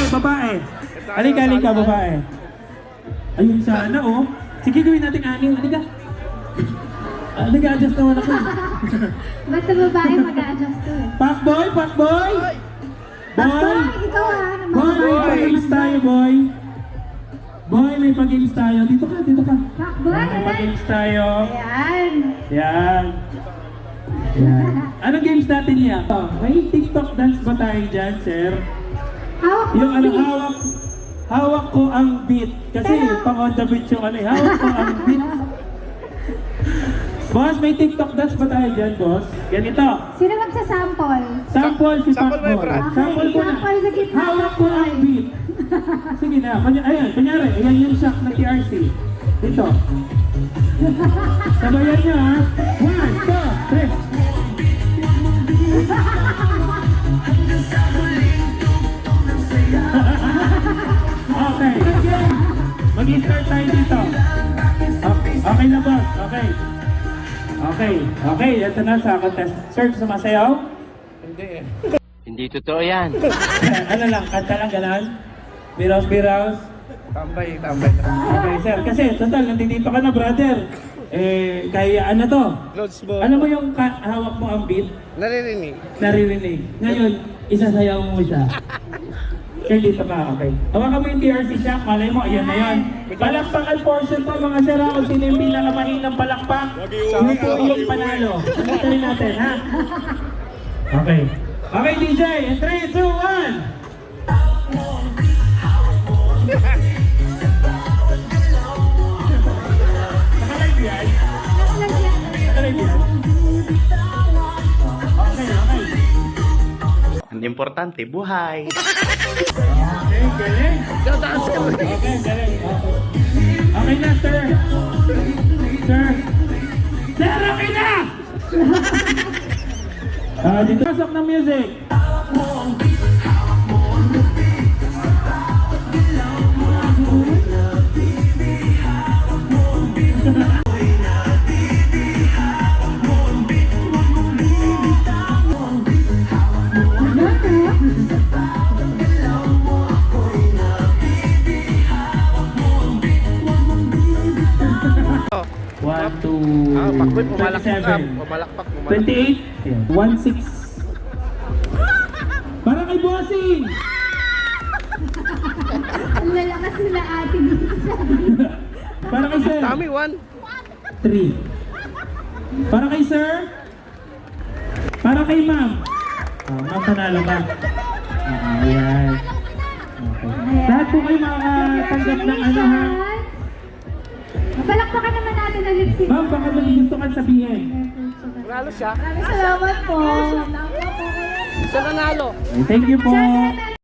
Babae. Halika, babae. Ayun sana, oh. Sige, gawin natin anim. Halika. Nag-a-adjust naman ako. Basta babae mag-a-adjust to eh. Pakboy! Boy! Ikaw Boy, may pag-games tayo, boy. Boy, may pag-games tayo. Dito ka. Pakboy! May pag-games tayo. Ayan. Yan. Anong games natin yan? May TikTok dance ba tayo dyan, sir? Yung hawak ko ang beat. Kasi pang on the beat yung hawak ko ang beat. Boss, may TikTok dance ba tayo dyan, boss? Ganito. Sino magsasample? Sample si Sample mo, Pakboy. Brad. Sample ko na. Sample sa gitna. Hawak ko ang beat. Sige na. Kunyari, ayan yung shock na TRC. Dito. Sabayan nyo, ha? 1, 2, 3. Okay. Mag-start tayo dito. Okay na, boss. Okay. Ito na sa contest. Sir, sumasayaw? Hindi. Hindi totoo yan. Ano lang, kanta lang ganon? Biraws. Tambay. Okay, sir. Kasi, total, nandito ka na, brother. Kaya ano to? Loads mo. Alam mo yung hawak mo ang beat? Naririnig. Ngayon, isasayaw mo siya. Sir, dito ka, okay. Hawakan mo yung TRC shock, malay mo, ayan na yun. Palakpakan portion to, mga sir, kung sino yung pinakamahinang palakpak, hindi po yung panalo. Nandito rin natin, ha? Okay. Okay, DJ, in 3, 2, 1! Nakalive yan? Nakalive yan? Okay. Ang importante, buhay. Okay, galing. Okay, galing. Okay na, sir. Sir, okay na! Dito pasok ng music. One, two, Pakboy, pumalakpak ka. 27. Pumalakpak. 28. 1-6. Para kay Bossing! Ang lalakas nila ate dito sa Para kay Sir. Dami, 1. 3. Para kay Sir. Para kay Ma'am. Ma'am, panalo ka. Ayan. Okay. Lahat po kayo makakatanggap ng ano, ha? Mapalakpakan naman natin ang lip sync. Ma'am, baka may gusto kang sabihin. Nanalo siya. Maraming salamat po. Siya nanalo. Thank you po. Siyempre,